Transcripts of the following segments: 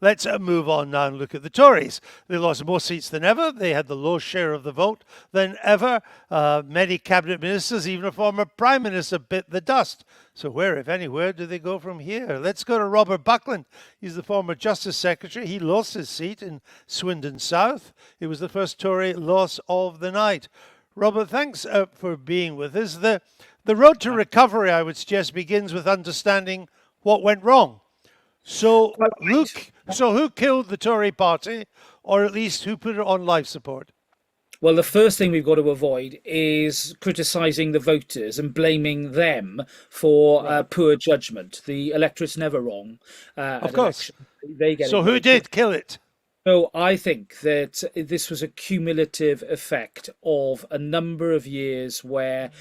Let's move on now and look at the Tories. They lost more seats than ever. They had the lowest share of the vote than ever. Many cabinet ministers, even a former prime minister, bit the dust. So where, if anywhere, do they go from here? Let's go to Robert Buckland. He's the former Justice Secretary. He lost his seat in Swindon South. It was the first Tory loss of the night. Robert, thanks for being with us. The road to recovery, I would suggest, begins with understanding what went wrong. So who killed the Tory party, or at least who put it on life support? Well, the first thing we've got to avoid is criticising the voters and blaming them for poor judgment. The electorate's never wrong. Of course. They get so it who right. did kill it? So I think that this was a cumulative effect of a number of years where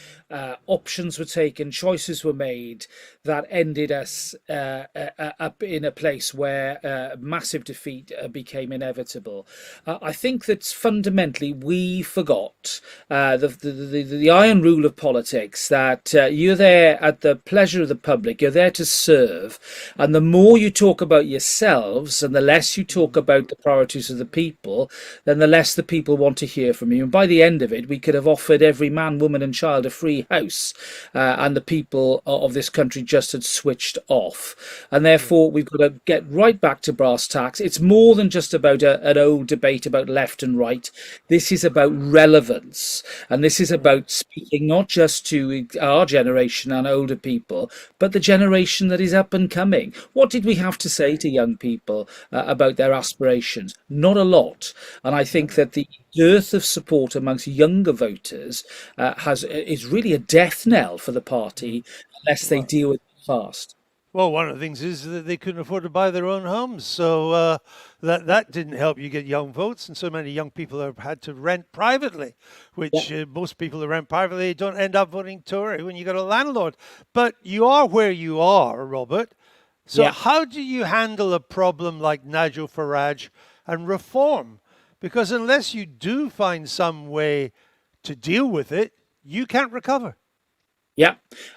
options were taken, choices were made that ended us up in a place where massive defeat became inevitable. I think that fundamentally we forgot the iron rule of politics, that you're there at the pleasure of the public, you're there to serve, and the more you talk about yourselves and the less you talk about the priorities of the people, then the less the people want to hear from you. And by the end of it, we could have offered every man, woman and child a free house, and the people of this country just had switched off. And therefore, we've got to get right back to brass tacks. It's more than just about an old debate about left and right. This is about relevance, and this is about speaking not just to our generation and older people, but the generation that is up and coming. What did we have to say to young people about their aspirations? Not a lot. And I think that the dearth of support amongst younger voters is really a death knell for the party unless they deal with it fast. Well, one of the things is that they couldn't afford to buy their own homes, so that didn't help you get young votes, and so many young people have had to rent privately, which most people who rent privately don't end up voting Tory when you got a landlord. But you are where you are, Robert. So how do you handle a problem like Nigel Farage and reform? Because unless you do find some way to deal with it, you can't recover. Yeah,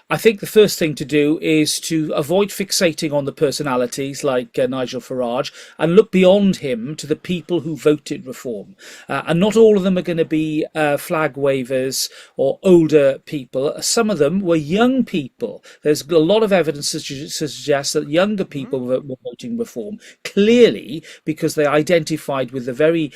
I think the first thing to do is to avoid fixating on the personalities like Nigel Farage and look beyond him to the people who voted reform. And not all of them are going to be flag wavers or older people. Some of them were young people. There's a lot of evidence to suggest that younger people were voting reform, clearly because they identified with the very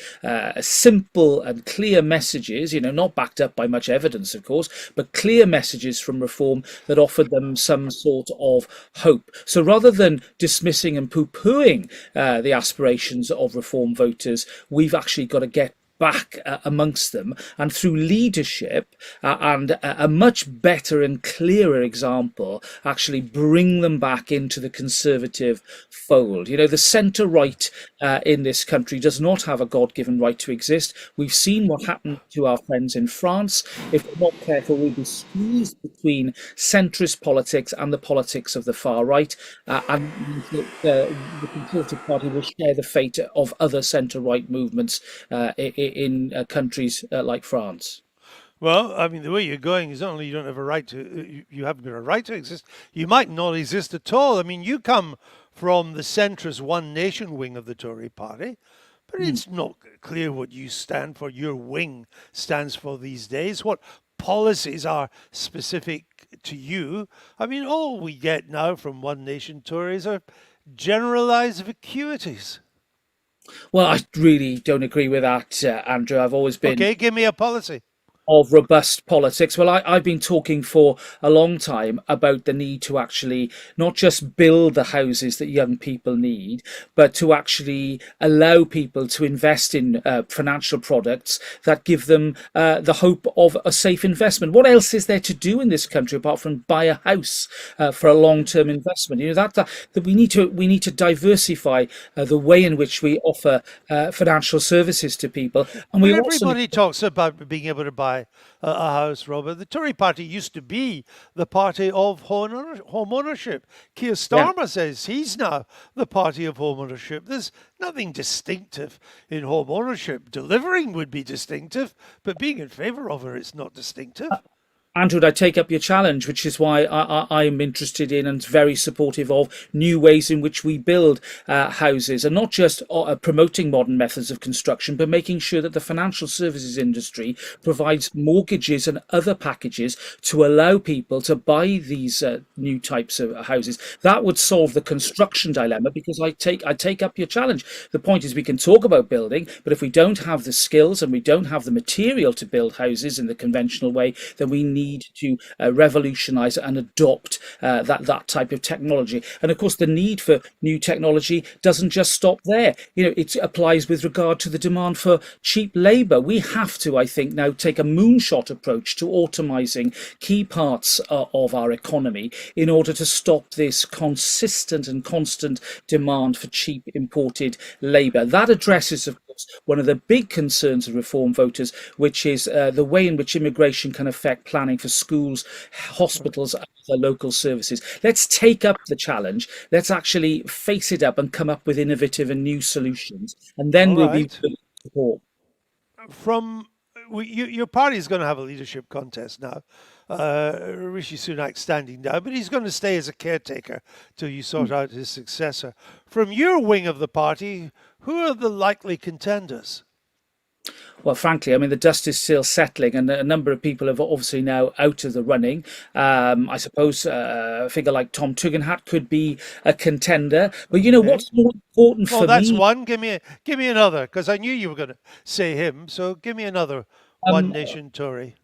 simple and clear messages, not backed up by much evidence, of course, but clear messages from reform that offered them some sort of hope. So rather than dismissing and poo-pooing the aspirations of reform voters, we've actually got to get back amongst them, and through leadership and a much better and clearer example, actually bring them back into the Conservative fold. The centre right in this country does not have a God-given right to exist. We've seen what happened to our friends in France. If we're not careful, we'll be squeezed between centrist politics and the politics of the far right, and the Conservative Party will share the fate of other centre-right movements in countries like France. Well, I mean, the way you're going is not only you don't have a right to, you haven't got a right to exist, you might not exist at all. I mean, you come from the centrist One Nation wing of the Tory party, but it's not clear what you stand for, your wing stands for these days, what policies are specific to you. I mean, all we get now from One Nation Tories are generalized vacuities. Well, I really don't agree with that, Andrew. I've always been Okay, give me a policy. of robust politics. Well, I've been talking for a long time about the need to actually not just build the houses that young people need, but to actually allow people to invest in financial products that give them the hope of a safe investment. What else is there to do in this country apart from buy a house for a long-term investment? That we need to diversify the way in which we offer financial services to people, and we also Everybody talks about being able to buy a house, Robert. The Tory party used to be the party of home ownership. Keir Starmer says he's now the party of home ownership. There's nothing distinctive in home ownership. Delivering would be distinctive, but being in favour of it, it's not distinctive. Andrew, I take up your challenge, which is why I am interested in and very supportive of new ways in which we build houses, and not just promoting modern methods of construction, but making sure that the financial services industry provides mortgages and other packages to allow people to buy these new types of houses. That would solve the construction dilemma, because I take up your challenge. The point is, we can talk about building, but if we don't have the skills and we don't have the material to build houses in the conventional way, then we need to revolutionize and adopt that type of technology. And of course, the need for new technology doesn't just stop there. It applies with regard to the demand for cheap labor. We have to, I think, now take a moonshot approach to automizing key parts of our economy in order to stop this consistent and constant demand for cheap imported labor. That addresses, of course, one of the big concerns of Reform voters, which is the way in which immigration can affect planning for schools, hospitals, and other local services. Let's take up the challenge. Let's actually face it up and come up with innovative and new solutions, and then All we'll be right. willing to support. From your party is going to have a leadership contest now. Rishi Sunak standing down, but he's going to stay as a caretaker till you sort out his successor. From your wing of the party, who are the likely contenders? Well, frankly, I mean, the dust is still settling, and a number of people are obviously now out of the running. I suppose a figure like Tom Tugendhat could be a contender. But Okay. what's more important Well, for that's me? one. Give me another, because I knew you were going to say him. So give me another One Um, Nation Tory.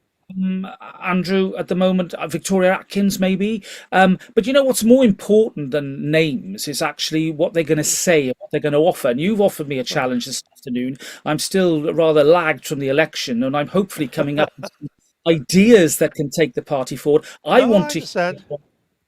Andrew, at the moment, Victoria Atkins, maybe. But what's more important than names is actually what they're going to say and what they're going to offer. And you've offered me a challenge this afternoon. I'm still rather lagged from the election, and I'm hopefully coming up with some ideas that can take the party forward. I No, want I to understand. hear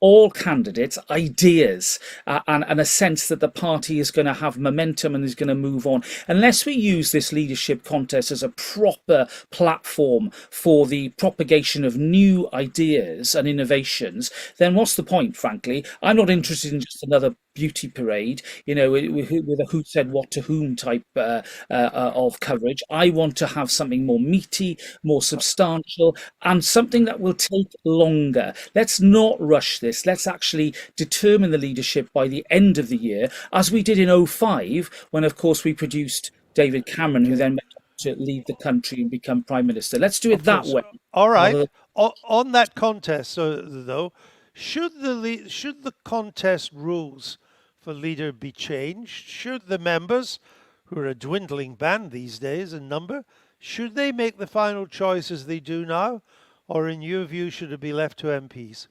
all candidates ideas, and a sense that the party is going to have momentum and is going to move on. Unless we use this leadership contest as a proper platform for the propagation of new ideas and innovations, then what's the point, frankly? I'm not interested in just another beauty parade, with a who said what to whom type of coverage. I want to have something more meaty, more substantial, and something that will take longer. Let's not rush this. Let's actually determine the leadership by the end of the year, as we did in '05, when, of course, we produced David Cameron, who Okay. then went on to leave the country and become Prime Minister. Let's do it Of that course. way, All rather right. than. On that contest, though, should the contest rules for leader be changed? Should the members, who are a dwindling band these days in number, should they make the final choice as they do now, or in your view, should it be left to MPs?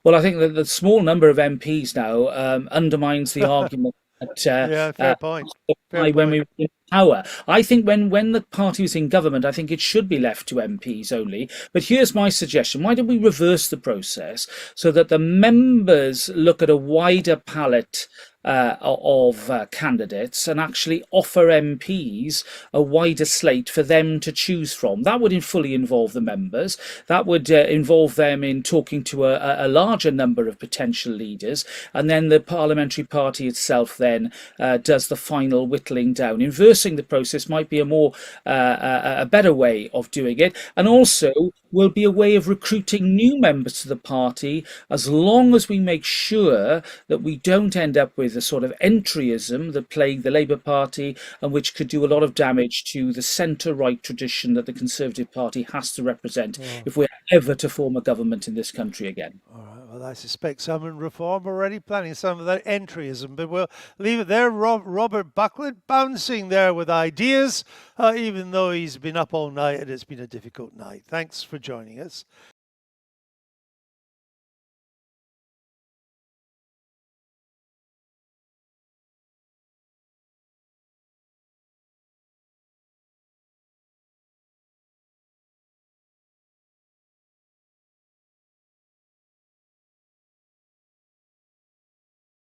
Well, I think that the small number of MPs now undermines the argument that Yeah, fair point. Fair when point. we were in power. I think when the party was in government, I think it should be left to MPs only. But here's my suggestion: why don't we reverse the process so that the members look at a wider palette of candidates and actually offer MPs a wider slate for them to choose from? That would fully involve the members. That would involve them in talking to a larger number of potential leaders, and then the parliamentary party itself then does the final whittling down. Inversing the process might be a better way of doing it, and also will be a way of recruiting new members to the party, as long as we make sure that we don't end up with a sort of entryism that plagued the Labour Party, and which could do a lot of damage to the centre-right tradition that the Conservative Party has to represent Oh, if we're ever to form a government in this country again. all right. Well, I suspect some in Reform are already planning some of that entryism, but we'll leave it there. Robert Buckland bouncing there with ideas, even though he's been up all night and it's been a difficult night. Thanks for joining us.